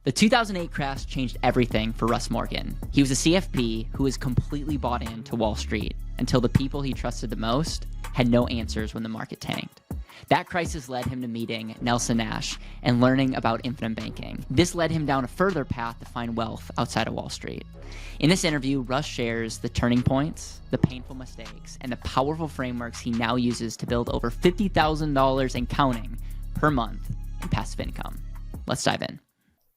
The 2008 crash changed everything for Russ Morgan. He was a CFP who was completely bought into Wall Street until the people he trusted the most had no answers when the market tanked. That crisis led him to meeting Nelson Nash and learning about infinite banking. This led him down a further path to find wealth outside of Wall Street. In this interview, Russ shares the turning points, the painful mistakes, and the powerful frameworks he now uses to build over $50,000 and counting per month in passive income. Let's dive in.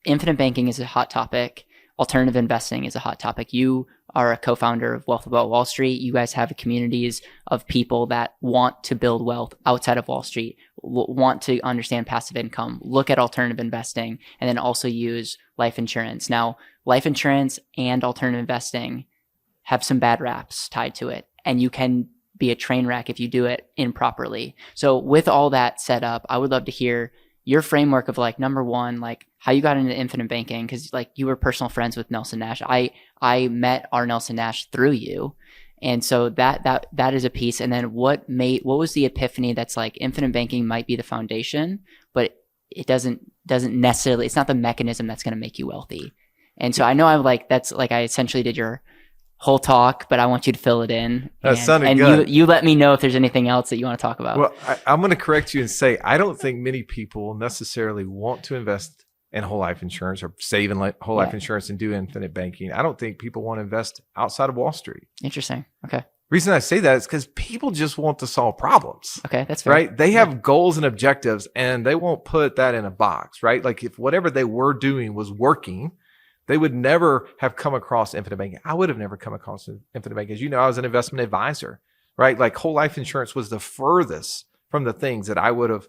Infinite banking is a hot topic. Alternative investing is a hot topic. You are a co-founder of Wealth About Wall Street. You guys have communities of people that want to build wealth outside of Wall Street, want to understand passive income, look at alternative investing, and then also use life insurance. Now, life insurance and alternative investing have some bad raps tied to it, and you can be a train wreck if you do it improperly. So with all that set up, I would love to hear your framework of number one, how you got into infinite banking, because you were personal friends with Nelson Nash. I met our Nelson Nash through you. And so that is a piece. And then what was the epiphany that's infinite banking might be the foundation, but it doesn't necessarily, it's not the mechanism that's going to make you wealthy. And so I know I essentially did your whole talk, but I want you to fill it in. That sounded good. You let me know if there's anything else that you want to talk about. Well, I'm going to correct you and say, I don't think many people necessarily want to invest in whole life insurance or save in whole life insurance and do infinite banking. I don't think people want to invest outside of Wall Street. Interesting. Okay. Reason I say that is because people just want to solve problems. Okay, that's fair. Right? They have goals and objectives, and they won't put that in a box, right? If whatever they were doing was working, they would never have come across infinite banking. I would have never come across infinite banking. As you know, I was an investment advisor, right? Whole life insurance was the furthest from the things that I would have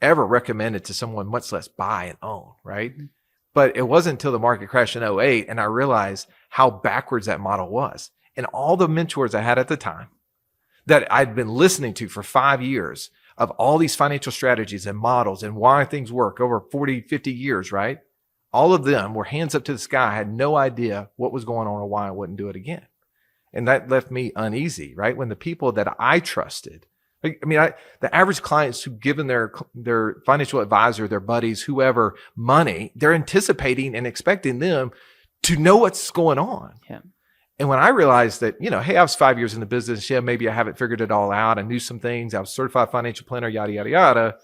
ever recommended to someone, much less buy and own, right? Mm-hmm. But it wasn't until the market crashed in 2008 and I realized how backwards that model was. And all the mentors I had at the time that I'd been listening to for 5 years of all these financial strategies and models and why things work over 40, 50 years, right? All of them were hands up to the sky. I had no idea what was going on or why I wouldn't do it again. And that left me uneasy, right? When the people that I trusted, the average clients who've given their financial advisor, their buddies, whoever, money, they're anticipating and expecting them to know what's going on. Yeah. And when I realized that, hey, I was 5 years in the business. Yeah, maybe I haven't figured it all out. I knew some things. I was certified financial planner, yada, yada, yada.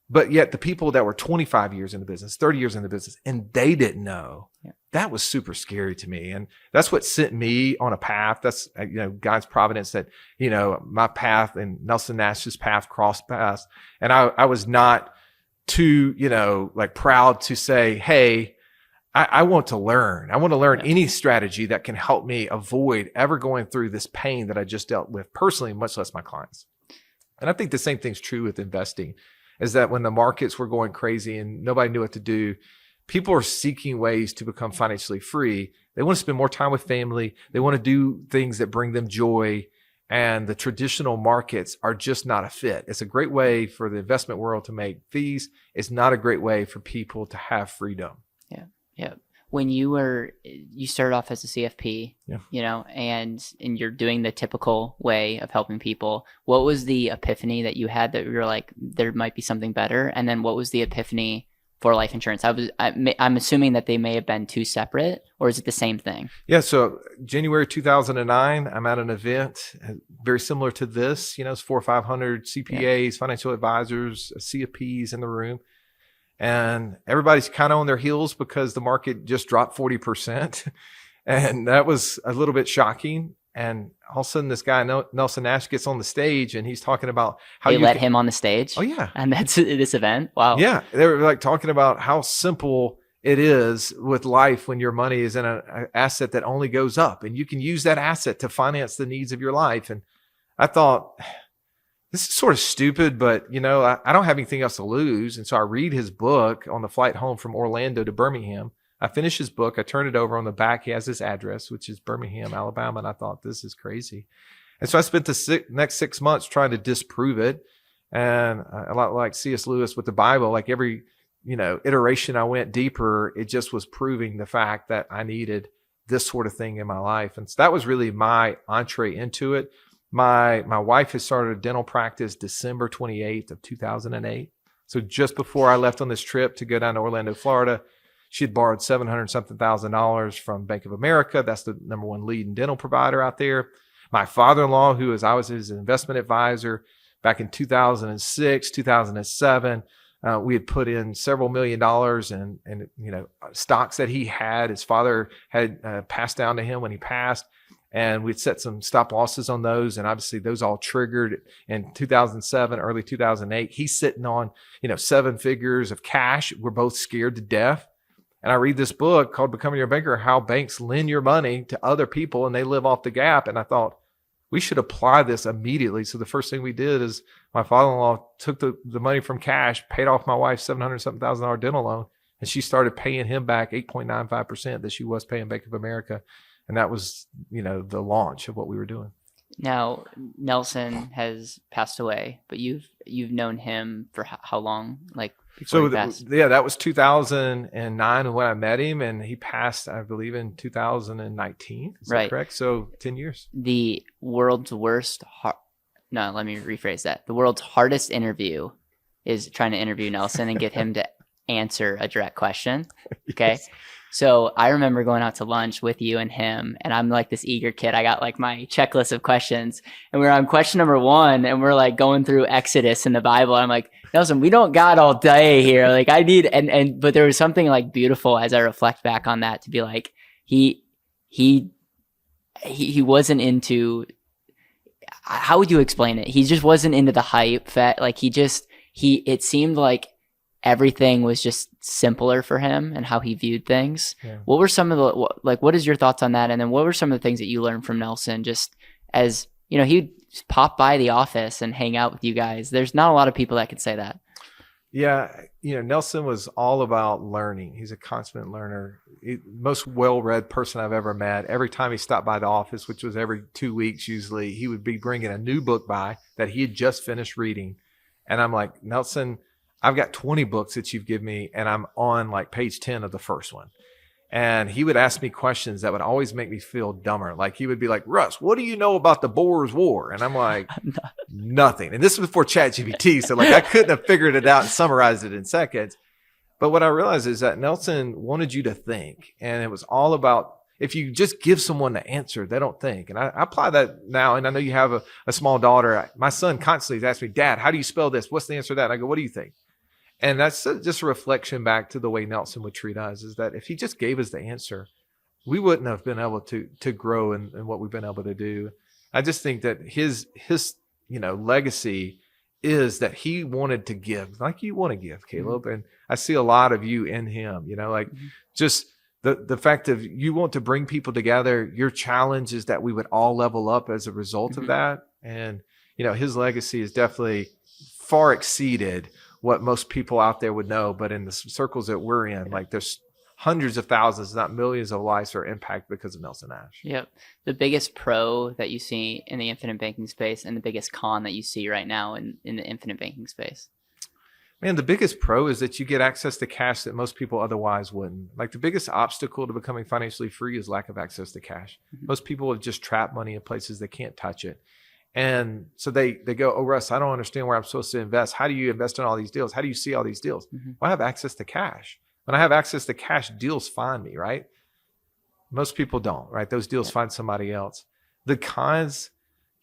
But yet the people that were 25 years in the business, 30 years in the business, and they didn't know, that was super scary to me. And that's what sent me on a path. That's, God's providence that, my path and Nelson Nash's path crossed paths. And I was not too, proud to say, hey, I want to learn. I want to learn any strategy that can help me avoid ever going through this pain that I just dealt with personally, much less my clients. And I think the same thing's true with investing. Is that when the markets were going crazy and nobody knew what to do, people are seeking ways to become financially free. They want to spend more time with family. They want to do things that bring them joy. And the traditional markets are just not a fit. It's a great way for the investment world to make fees. It's not a great way for people to have freedom. Yeah. Yeah. When you started off as a CFP, and you're doing the typical way of helping people, what was the epiphany that you had that you were like, there might be something better? And then what was the epiphany for life insurance? I'm assuming that they may have been two separate, or is it the same thing? Yeah. So January 2009, I'm at an event very similar to this, it's 400 or 500 CPAs, financial advisors, CFPs in the room. And everybody's kind of on their heels because the market just dropped 40%. And that was a little bit shocking. And all of a sudden this guy, Nelson Nash, gets on the stage and he's talking about how they let him on the stage. Oh yeah. And that's this event. Wow. Yeah. They were talking about how simple it is with life when your money is in an asset that only goes up and you can use that asset to finance the needs of your life. And I thought, this is sort of stupid, but I don't have anything else to lose. And so I read his book on the flight home from Orlando to Birmingham. I finish his book. I turn it over. On the back, he has his address, which is Birmingham, Alabama. And I thought, this is crazy. And so I spent the next 6 months trying to disprove it. And a lot like C.S. Lewis with the Bible, every, iteration I went deeper, it just was proving the fact that I needed this sort of thing in my life. And so that was really my entree into it. My wife has started a dental practice December 28th of 2008. So just before I left on this trip to go down to Orlando, Florida, She had borrowed $700 something thousand from Bank of America. That's the number one leading dental provider out there. My father-in-law, I was his investment advisor back in 2006, 2007. We had put in several $1 million in stocks that he had. His father had passed down to him when he passed, and we'd set some stop losses on those. And obviously, those all triggered in 2007, early 2008. He's sitting on 7 figures of cash. We're both scared to death. And I read this book called Becoming Your Banker: How Banks Lend Your Money to Other People and They Live Off the Gap. And I thought, we should apply this immediately. So the first thing we did is my father-in-law took the money from cash, paid off my wife's $700 something thousand dental loan, and she started paying him back 8.95% that she was paying Bank of America. And that was, the launch of what we were doing. Now, Nelson has passed away, but you've known him for how long? Like before he passed? That was 2009 when I met him, and he passed, I believe, in 2019. Is that correct? So 10 years. The world's worst. No, let me rephrase that. The world's hardest interview is trying to interview Nelson and get him to answer a direct question. Okay. Yes. So I remember going out to lunch with you and him, and I'm like this eager kid. I got like my checklist of questions, and we're on question number 1, and we're like going through Exodus in the Bible. I'm like, Nelson, we don't got all day here. Like I need, but there was something like beautiful as I reflect back on that to be like, he wasn't into, how would you explain it? He just wasn't into the hype. It seemed like everything was just simpler for him and how he viewed things. Yeah. What were some of what is your thoughts on that? And then what were some of the things that you learned from Nelson, just as, he'd pop by the office and hang out with you guys. There's not a lot of people that can say that. Yeah. Nelson was all about learning. He's a constant learner. Most well-read person I've ever met. Every time he stopped by the office, which was every 2 weeks usually, he would be bringing a new book by that he had just finished reading. And I'm like, Nelson, I've got 20 books that you've given me, and I'm on like page 10 of the first one. And he would ask me questions that would always make me feel dumber. Like he would be like, Russ, what do you know about the Boers War? And I'm like, nothing. And this was before ChatGPT. So like I couldn't have figured it out and summarized it in seconds. But what I realized is that Nelson wanted you to think. And it was all about, if you just give someone the answer, they don't think. And I apply that now. And I know you have a small daughter. My son constantly asks me, Dad, how do you spell this? What's the answer to that? And I go, what do you think? And that's just a reflection back to the way Nelson would treat us, is that if he just gave us the answer, we wouldn't have been able to grow in what we've been able to do. I just think that his legacy is that he wanted to give like you want to give, Caleb. Mm-hmm. And I see a lot of you in him, just the fact of you want to bring people together. Your challenge is that we would all level up as a result mm-hmm. of that. And, his legacy is definitely far exceeded what most people out there would know. But in the circles that we're in, like there's hundreds of thousands, not millions of lives are impacted because of Nelson Nash. Yep. The biggest pro that you see in the infinite banking space and the biggest con that you see right now in the infinite banking space. Man, the biggest pro is that you get access to cash that most people otherwise wouldn't. Like the biggest obstacle to becoming financially free is lack of access to cash. Mm-hmm. Most people have just trapped money in places they can't touch it. And so they go, oh, Russ, I don't understand where I'm supposed to invest. How do you invest in all these deals? How do you see all these deals? Mm-hmm. Well, I have access to cash. When I have access to cash, deals find me, right? Most people don't, right? Those deals find somebody else. The cons,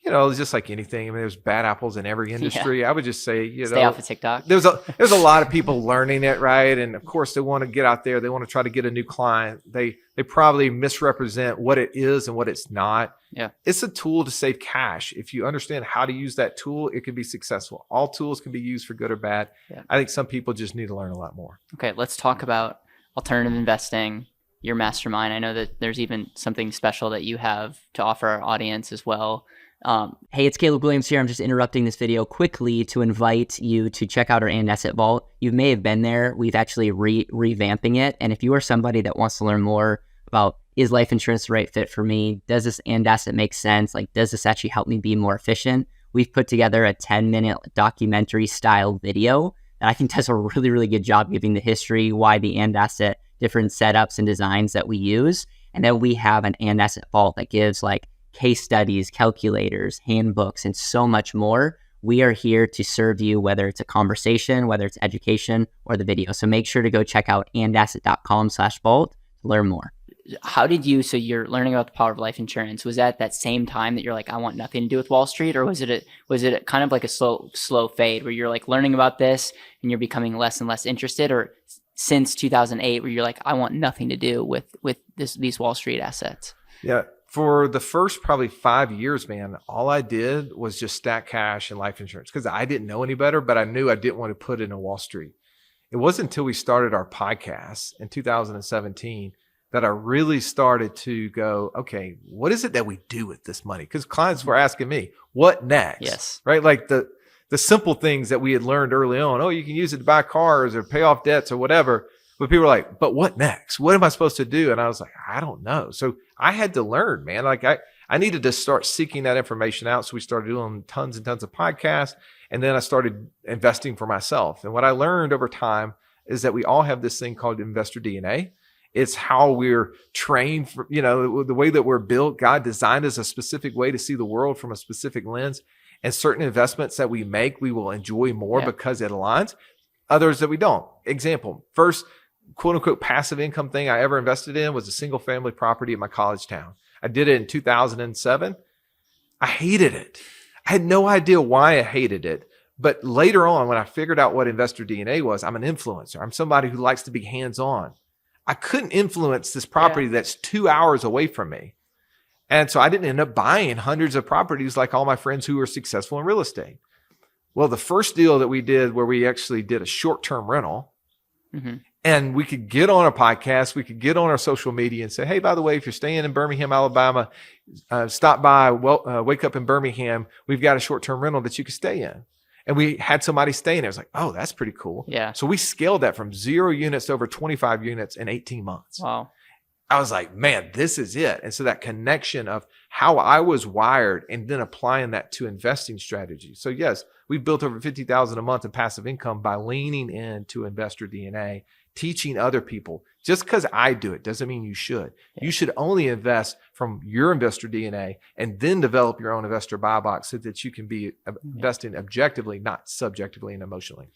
it's just like anything. I mean, there's bad apples in every industry. Yeah. I would just say, stay off of TikTok. There's a lot of people learning it, right? And of course, they want to get out there. They want to try to get a new client. They probably misrepresent what it is and what it's not. Yeah, it's a tool to save cash. If you understand how to use that tool, it can be successful. All tools can be used for good or bad. Yeah. I think some people just need to learn a lot more. Okay, let's talk about alternative investing, your mastermind. I know that there's even something special that you have to offer our audience as well. Hey, it's Caleb Williams here. I'm just interrupting this video quickly to invite you to check out our And Asset Vault. You may have been there. We've actually revamping it. And if you are somebody that wants to learn more about, is life insurance the right fit for me? Does this And Asset make sense? Like, does this actually help me be more efficient? We've put together a 10-minute documentary style video that I think does a really, really good job giving the history, why the And Asset, different setups and designs that we use. And then we have an And Asset Vault that gives like case studies, calculators, handbooks, and so much more, We are here to serve you, whether it's a conversation, whether it's education, or the video. So make sure to go check out andasset.com/vault to learn more. How did you, so you're learning about the power of life insurance. Was that same time that you're like, I want nothing to do with Wall Street? Or was it kind of like a slow fade where you're like learning about this and you're becoming less and less interested? Or since 2008 where you're like, I want nothing to do with these Wall Street assets? Yeah. For the first probably 5 years, man, all I did was just stack cash and life insurance because I didn't know any better, but I knew I didn't want to put it in Wall Street. It wasn't until we started our podcast in 2017 that I really started to go, okay, what is it that we do with this money? Because clients were asking me, what next? Yes. Right? Like the simple things that we had learned early on. Oh, you can use it to buy cars or pay off debts or whatever. But people were like, but what next? What am I supposed to do? And I was like, I don't know. So I had to learn, man. Like I needed to start seeking that information out. So we started doing tons and tons of podcasts. And then I started investing for myself. And what I learned over time is that we all have this thing called investor DNA. It's how we're trained for, the way that we're built. God designed us a specific way to see the world from a specific lens. And certain investments that we make, we will enjoy more because it aligns. Others that we don't. Example, first quote unquote passive income thing I ever invested in was a single family property in my college town. I did it in 2007. I hated it. I had no idea why I hated it. But later on, when I figured out what investor DNA was, I'm an influencer. I'm somebody who likes to be hands-on. I couldn't influence this property that's 2 hours away from me. And so I didn't end up buying hundreds of properties like all my friends who were successful in real estate. Well, the first deal that we did where we actually did a short-term rental, and we could get on a podcast, we could get on our social media and say, hey, by the way, if you're staying in Birmingham, Alabama, stop by, Wake Up in Birmingham. We've got a short-term rental that you can stay in. And we had somebody stay in there. I was like, oh, that's pretty cool. Yeah. So we scaled that from 0 units to over 25 units in 18 months. Wow. I was like, man, this is it. And so that connection of how I was wired and then applying that to investing strategies. So yes, we've built over $50,000 a month in passive income by leaning into investor DNA, teaching other people. Just because I do it doesn't mean you should. Yeah. You should only invest from your investor DNA and then develop your own investor buy box so that you can be investing objectively, not subjectively and emotionally.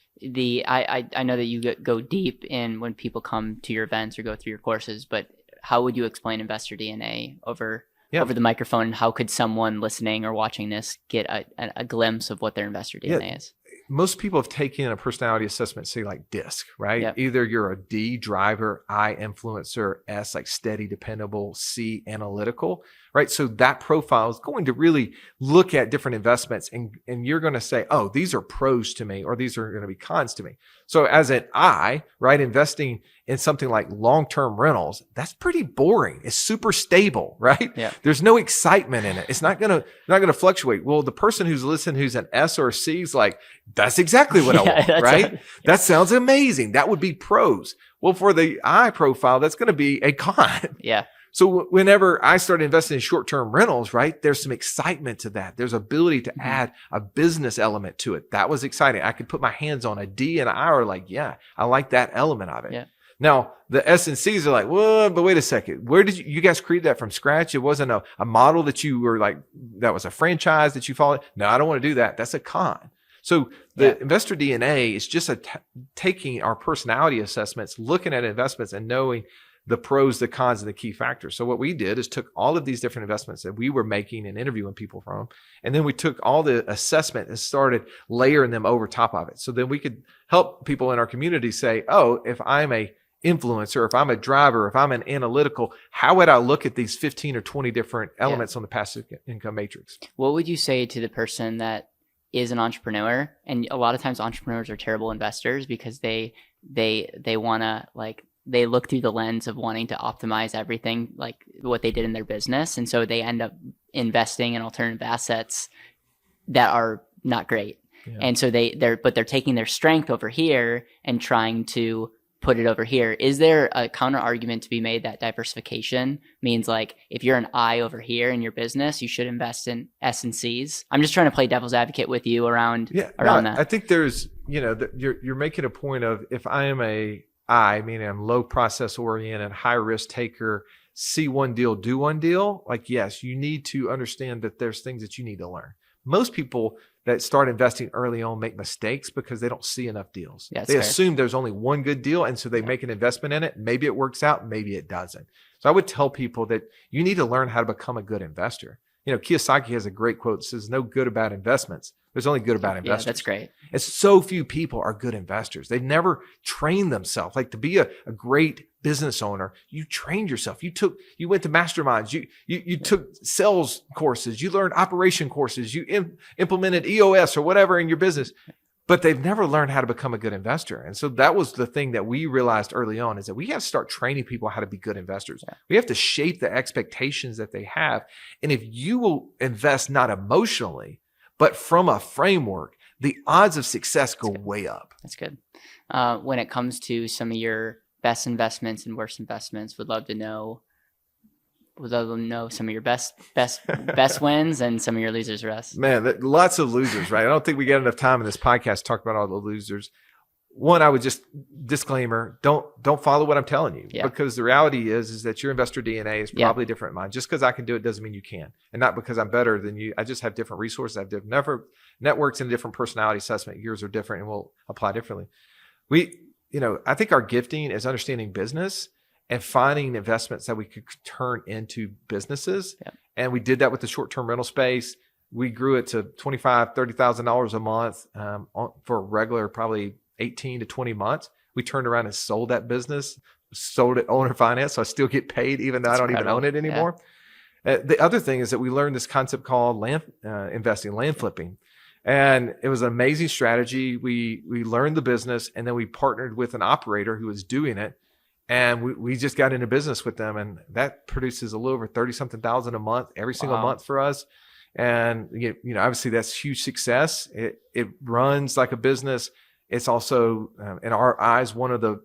I know that you go deep in when people come to your events or go through your courses, but how would you explain investor DNA over the microphone? And how could someone listening or watching this get a glimpse of what their investor DNA is? Most people have taken a personality assessment, say like DISC, right? Yep. Either you're a D, driver, I, influencer, S, like steady, dependable, C, analytical, right? So that profile is going to really look at different investments and you're going to say, oh, these are pros to me or these are going to be cons to me. So as an I, right, investing in something like long-term rentals, that's pretty boring. It's super stable, right? Yeah. There's no excitement in it. It's not gonna fluctuate. Well, the person who's listening, who's an S or a C, is like, that's exactly what I want, right? That sounds amazing. That would be pros. Well, for the I profile, that's going to be a con. Yeah. So whenever I started investing in short-term rentals, right, there's some excitement to that. There's ability to add a business element to it. That was exciting. I could put my hands on a D and an I are like, yeah, I like that element of it. Yeah. Now, the S and C's are like, well, but wait a second. Where did you guys create that from scratch? It wasn't a model that you were like, that was a franchise that you followed. No, I don't want to do that. That's a con. So the investor DNA is just taking our personality assessments, looking at investments and knowing the pros, the cons, and the key factors. So what we did is took all of these different investments that we were making and interviewing people from, and then we took all the assessment and started layering them over top of it. So then we could help people in our community say, oh, if I'm a influencer, if I'm a driver, if I'm an analytical, how would I look at these 15 or 20 different elements on the passive income matrix? What would you say to the person that is an entrepreneur? And a lot of times entrepreneurs are terrible investors because they want to they look through the lens of wanting to optimize everything, like what they did in their business. And so they end up investing in alternative assets that are not great. Yeah. And so they're taking their strength over here and trying to put it over here. Is there a counter argument to be made that diversification means like if you're an I over here in your business, you should invest in S and C's? I'm just trying to play devil's advocate with you around that. I think there's, you're making a point of if I am a I, meaning I'm low process oriented, high risk taker, see one deal, do one deal. Like, yes, you need to understand that there's things that you need to learn. Most people, that start investing early on make mistakes because they don't see enough deals. Yeah, that's they fair. assume there's only one good deal. And so they make an investment in it. Maybe it works out, maybe it doesn't. So I would tell people that you need to learn how to become a good investor. Kiyosaki has a great quote that says, no good about investments. There's only good about investors. Yeah, that's great. And so few people are good investors. They've never trained themselves. Like to be a great business owner, you trained yourself. You went to masterminds. You took sales courses. You learned operation courses. You implemented EOS or whatever in your business. But they've never learned how to become a good investor. And so that was the thing that we realized early on, is that we have to start training people how to be good investors. Yeah. We have to shape the expectations that they have. And if you will invest not emotionally, but from a framework, the odds of success go way up. That's good. When it comes to some of your best investments and worst investments, would love to know some of your best wins and some of your losers, Russ. Man, lots of losers, right? I don't think we get enough time in this podcast to talk about all the losers. One, I would just disclaimer, don't follow what I'm telling you, because the reality is that your investor DNA is probably different than mine. Just because I can do it doesn't mean you can. And not because I'm better than you. I just have different resources. I have different networks and different personality assessment. Yours are different and will apply differently. I think our gifting is understanding business and finding investments that we could turn into businesses. Yeah. And we did that with the short-term rental space. We grew it to $25,000, $30,000 a month for a regular, probably 18 to 20 months. We turned around and sold that business, sold it owner finance. So I still get paid even though I don't even own it anymore. Yeah. The other thing is that we learned this concept called land investing, land flipping. And it was an amazing strategy. We learned the business, and then we partnered with an operator who was doing it. And we just got into business with them, and that produces a little over 30-something thousand a month, every single month for us. And obviously that's huge success. It runs like a business. It's also, in our eyes, one of the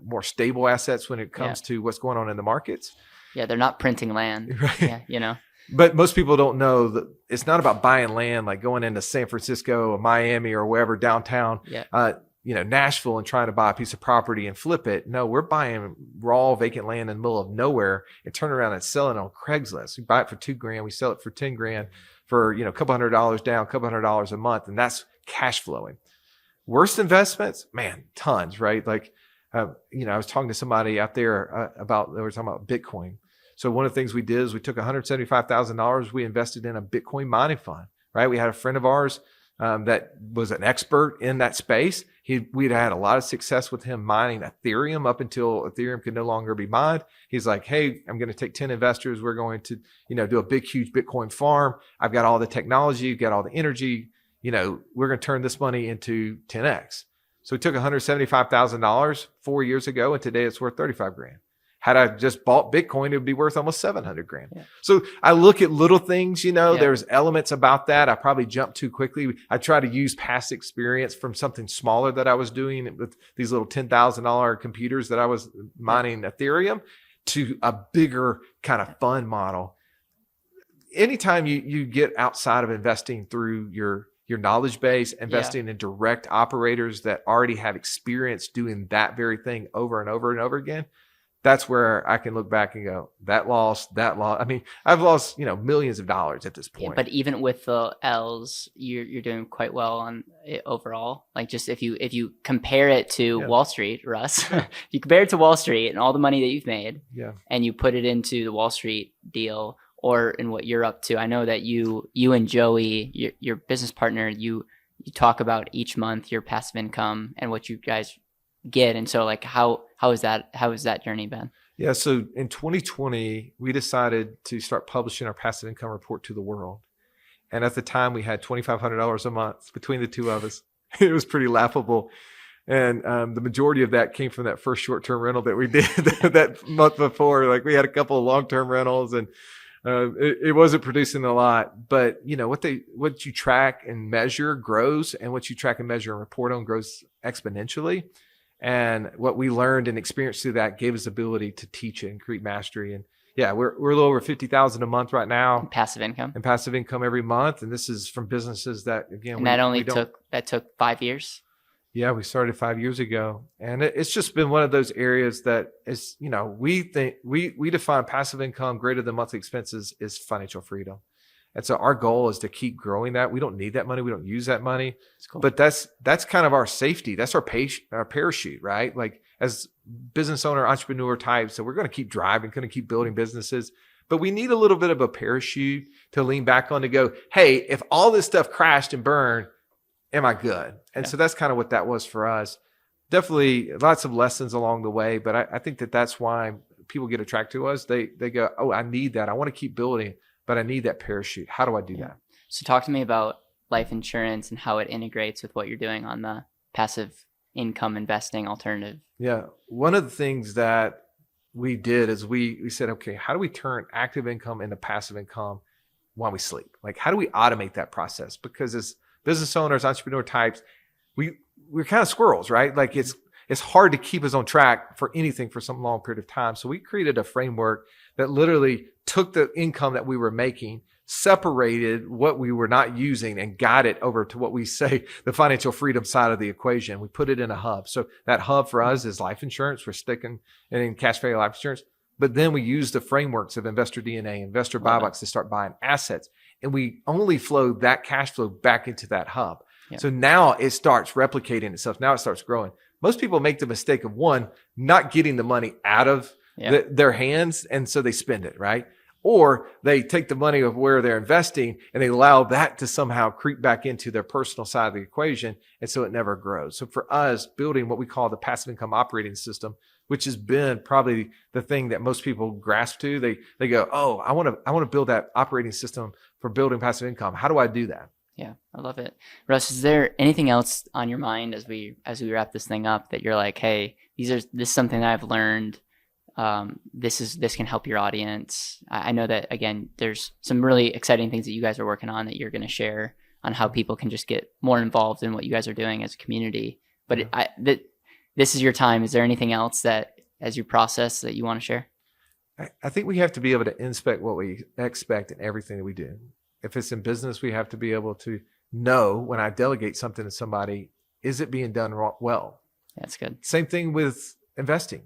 more stable assets when it comes to what's going on in the markets. Yeah, they're not printing land. Right. Yeah, But most people don't know that it's not about buying land, like going into San Francisco or Miami or wherever downtown. Yeah. Nashville and trying to buy a piece of property and flip it. No, we're buying raw vacant land in the middle of nowhere and turn around and sell it on Craigslist. We buy it for $2,000. We sell it for $10,000 for, a couple $100 down, a couple $100 a month. And that's cash flowing. Worst investments, man, tons, right? Like, I was talking to somebody out there they were talking about Bitcoin. So one of the things we did is we took $175,000. We invested in a Bitcoin mining fund, right? We had a friend of ours that was an expert in that space. We'd had a lot of success with him mining Ethereum up until Ethereum could no longer be mined. He's like, hey, I'm going to take 10 investors. We're going to, do a big, huge Bitcoin farm. I've got all the technology, got all the energy. We're going to turn this money into 10x. So we took $175,000 4 years ago, and today it's worth $35,000. Had I just bought Bitcoin, it would be worth almost $700,000. Yeah. So I look at little things, there's elements about that. I probably jumped too quickly. I try to use past experience from something smaller that I was doing with these little $10,000 computers that I was mining Ethereum to a bigger kind of fund model. Anytime you get outside of investing through your knowledge base, investing in direct operators that already have experience doing that very thing over and over and over again, that's where I can look back and go, that loss. I mean, I've lost, millions of dollars at this point. Yeah, but even with the L's, you're doing quite well on it overall. Like, just if you compare it to Wall Street, Russ, if you compare it to Wall Street and all the money that you've made, and you put it into the Wall Street deal or in what you're up to, I know that you and Joey, your business partner, you talk about each month your passive income and what you guys get. And so, like, how has that journey been? Yeah. So in 2020, we decided to start publishing our passive income report to the world. And at the time we had $2,500 a month between the two of us. It was pretty laughable. And the majority of that came from that first short-term rental that we did that month before. Like, we had a couple of long-term rentals, and it wasn't producing a lot. But what you track and measure grows, and what you track and measure and report on grows exponentially. And what we learned and experienced through that gave us ability to teach it and create mastery. And we're a little over $50,000 a month right now. And passive income every month. And this is from businesses that, again, that took 5 years. Yeah, we started 5 years ago. And it's just been one of those areas that is, we think we define passive income greater than monthly expenses is financial freedom. And so our goal is to keep growing that. We don't need that money. We don't use that money, cool. but that's kind of our safety. That's our parachute, right? Like as business owner, entrepreneur types. So we're going to keep driving, going to keep building businesses, but we need a little bit of a parachute to lean back on to go, hey, if all this stuff crashed and burned, am I good? And so that's kind of what that was for us. Definitely lots of lessons along the way, but I think that's why people get attracted to us. They go, oh, I need that. I want to keep building, but I need that parachute. How do I do that? So talk to me about life insurance and how it integrates with what you're doing on the passive income investing alternative. Yeah. One of the things that we did is we said, okay, how do we turn active income into passive income while we sleep? Like, how do we automate that process? Because as business owners, entrepreneur types, we're kind of squirrels, right? Like it's hard to keep us on track for anything for some long period of time. So we created a framework that literally took the income that we were making, separated what we were not using, and got it over to what we say the financial freedom side of the equation. We put it in a hub. So that hub for us is life insurance. We're sticking it in cash value life insurance. But then we use the frameworks of investor DNA, investor buy box to start buying assets. And we only flow that cash flow back into that hub. Yeah. So now it starts replicating itself. Now it starts growing. Most people make the mistake of one, not getting the money out of their hands. And so they spend it, right? Or they take the money of where they're investing and they allow that to somehow creep back into their personal side of the equation. And so it never grows. So for us, building what we call the passive income operating system, which has been probably the thing that most people grasp to, they go, oh, I want to build that operating system for building passive income. How do I do that? Yeah, I love it. Russ, is there anything else on your mind as we wrap this thing up that you're like, hey, this is something that I've learned. This can help your audience. I know that, again, there's some really exciting things that you guys are working on that you're going to share on how people can just get more involved in what you guys are doing as a community. But this is your time. Is there anything else that, as you process, that you want to share? I think we have to be able to inspect what we expect in everything that we do. If it's in business, we have to be able to know when I delegate something to somebody, is it being done well? That's good. Same thing with investing.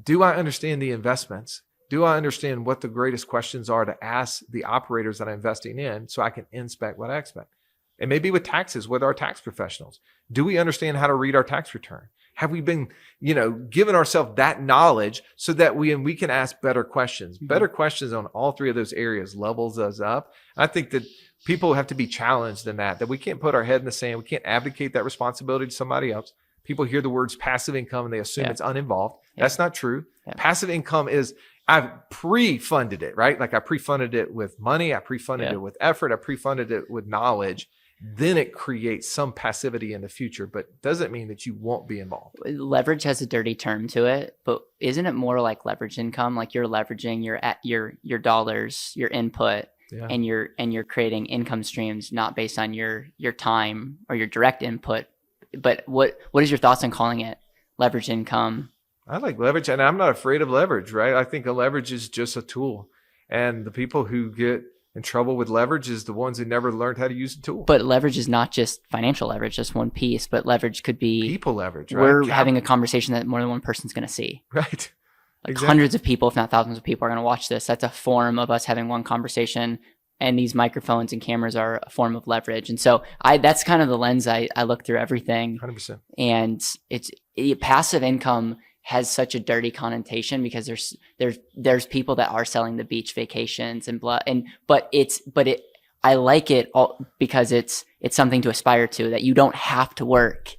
Do I understand the investments? Do I understand what the greatest questions are to ask the operators that I'm investing in so I can inspect what I expect? And maybe with taxes, with our tax professionals. Do we understand how to read our tax return? Have we been, giving ourselves that knowledge so that we can ask better questions? Better questions on all three of those areas levels us up. I think that people have to be challenged in that we can't put our head in the sand. We can't abdicate that responsibility to somebody else. People hear the words passive income and they assume it's uninvolved. That's not true. Passive income is, I've pre-funded it, right? Like I pre-funded it with money. I pre-funded it with effort. I pre-funded it with knowledge. Then it creates some passivity in the future, but doesn't mean that you won't be involved. Leverage has a dirty term to it, but isn't it more like leverage income? Like you're leveraging your dollars, your input, and you're creating income streams not based on your time or your direct input. But what is your thoughts on calling it leverage income? I like leverage, and I'm not afraid of leverage, right? I think a leverage is just a tool, and the people who get in trouble with leverage is the ones who never learned how to use the tool. But leverage is not just financial leverage, just one piece. But leverage could be people leverage, right? We're having a conversation that more than one person's going to see. Right. Like hundreds of people, if not thousands of people, are going to watch this. That's a form of us having one conversation. And these microphones and cameras are a form of leverage. And so that's kind of the lens I look through everything. 100%. And passive income has such a dirty connotation because there's people that are selling the beach vacations and blah, but I like it all because it's something to aspire to, that you don't have to work.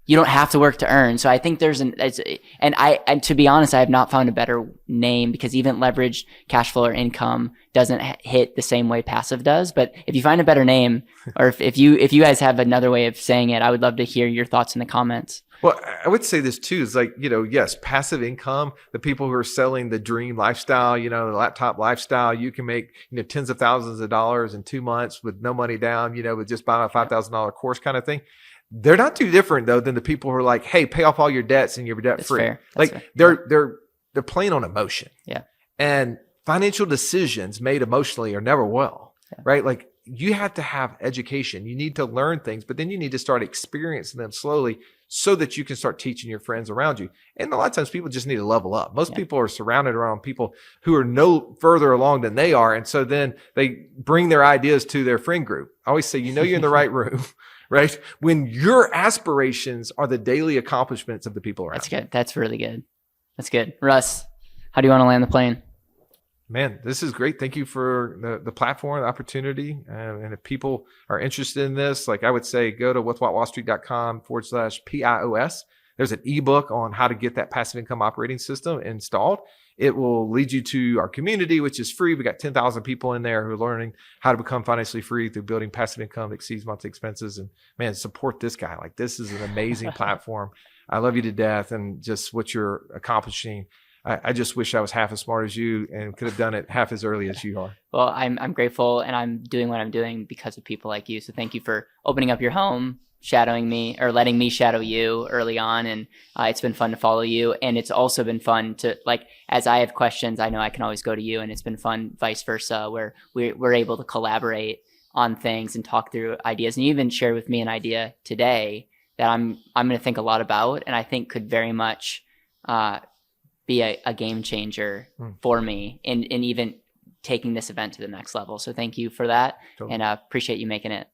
You don't have to work to earn. So I think and to be honest, I have not found a better name, because even leveraged cash flow or income doesn't hit the same way passive does. But if you find a better name, or if you guys have another way of saying it, I would love to hear your thoughts in the comments. Well, I would say this too, is like, yes, passive income, the people who are selling the dream lifestyle, the laptop lifestyle, you can make, tens of thousands of dollars in 2 months with no money down, with just buying a $5,000 course kind of thing. They're not too different though than the people who are like, hey, pay off all your debts and you're debt free. Like they're playing on emotion. Yeah. And financial decisions made emotionally are never well, right? Like you have to have education. You need to learn things, but then you need to start experiencing them slowly so that you can start teaching your friends around you. And a lot of times people just need to level up. Most people are surrounded around people who are no further along than they are. And so then they bring their ideas to their friend group. I always say, you're in the right room, right? When your aspirations are the daily accomplishments of the people around. That's good. That's really good. That's good. Russ, how do you want to land the plane? Man, this is great. Thank you for the platform, the opportunity. And if people are interested in this, like I would say, go to whatwhatwallstreet.com/PIOS. There's an ebook on how to get that passive income operating system installed. It will lead you to our community, which is free. We got 10,000 people in there who are learning how to become financially free through building passive income that exceeds monthly expenses. And man, support this guy. Like, this is an amazing platform. I love you to death, and just what you're accomplishing. I just wish I was half as smart as you and could have done it half as early as you are. Well, I'm grateful, and I'm doing what I'm doing because of people like you. So thank you for opening up your home, shadowing me, or letting me shadow you early on. And it's been fun to follow you. And it's also been fun to, like, as I have questions, I know I can always go to you, and it's been fun vice versa, where we're able to collaborate on things and talk through ideas. And you even shared with me an idea today that I'm going to think a lot about, and I think could very much be a game changer for me in even taking this event to the next level. So thank you for that. Totally. And appreciate you making it.